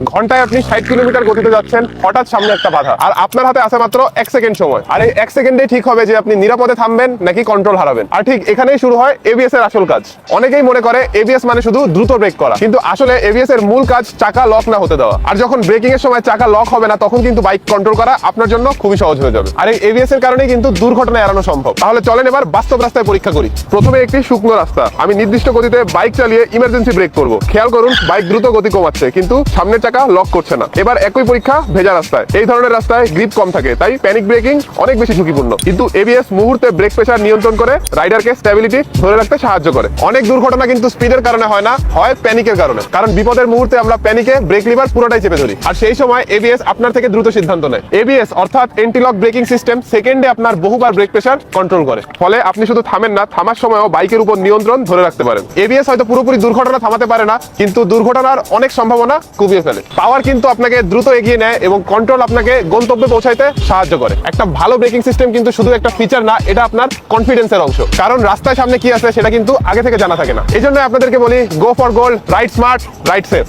ঘন্টায় আপনি 60 কিলোমিটার গতিতে যাচ্ছেন, হঠাৎ সামনে একটা বাধা, আর আপনার হাতে আছে মাত্র 1 সেকেন্ড সময়। আর এই 1 সেকেন্ডে ঠিক হবে যে আপনি নিরাপদে থামবেন নাকি কন্ট্রোল হারাবেন। আর ঠিক এখানেই শুরু হয় এবিএস এর আসল কাজ। অনেকেই মনে করে এবিএস মানে শুধু দ্রুত ব্রেক করা, কিন্তু আসলে এবিএস এর মূল কাজ চাকা লক না হতে দেওয়া। আর যখন ব্রেকিং এর সময় চাকা লক হবে না, তখন কিন্তু বাইক কন্ট্রোল করা আপনার জন্য খুবই সহজ হয়ে যাবে। আর এই এবিএস এর কারণে কিন্তু দুর্ঘটনা এড়ানো সম্ভব। তাহলে চলেন এবার বাস্তব রাস্তায় পরীক্ষা করি। প্রথমে একটি শুকনো রাস্তা, আমি নির্দিষ্ট গতিতে বাইক চালিয়ে ইমার্জেন্সি ব্রেক করব। খেয়াল করুন, বাইক দ্রুত গতি কমাচ্ছে কিন্তু সামনের চাকা লক করছে না। এবার একই পরীক্ষা ভেজা রাস্তায়। এই ধরনের রাস্তায় গ্রিপ কম থাকে, তাই প্যানিক ব্রেকিং অনেক বেশি ঝুঁকিপূর্ণ, কিন্তু এবিএস মুহূর্তে ব্রেক প্রেসার নিয়ন্ত্রণ করে রাইডারকে স্টেবিলিটি ধরে রাখতে সাহায্য করে। অনেক দুর্ঘটনা কিন্তু স্পিডের কারণে হয় না, হয় প্যানিকের কারণে। কারণ বিপদের মুহূর্তে আমরা প্যানিকে ব্রেক লিভার পুরোটাই চেপে ধরি, আর সেই সময় এবিএস আপনার থেকে দ্রুত সিদ্ধান্ত নেয়। এবিএস অর্থাৎ এন্টি লক ব্রেকিং সিস্টেম সেকেন্ডে আপনার বহুবার ব্রেক প্রেসার কন্ট্রোল করে। ফলে আপনি শুধু থামেন না, থামার সময়ও বাইকের উপর নিয়ন্ত্রণ ধরে রাখতে পারেন। এবিএস হয়তো পুরোপুরি দুর্ঘটনা থামাতে পারে না, কিন্তু দুর্ঘটনার অনেক সম্ভাবনা কমিয়ে ফেলে। পাওয়ার কিন্তু আপনাকে দ্রুত এগিয়ে নেয় এবং কন্ট্রোল আপনাকে গন্তব্যে পৌঁছাইতে সাহায্য করে। একটা ভালো ব্রেকিং সিস্টেম কিন্তু শুধু একটা ফিচার না, এটা আপনার কনফিডেন্সের অংশ। কারণ রাস্তার সামনে কি আছে সেটা কিন্তু আগে থেকে জানা থাকে না। এই জন্য আপনাদেরকে বলি, go for gold, ride smart, ride safe.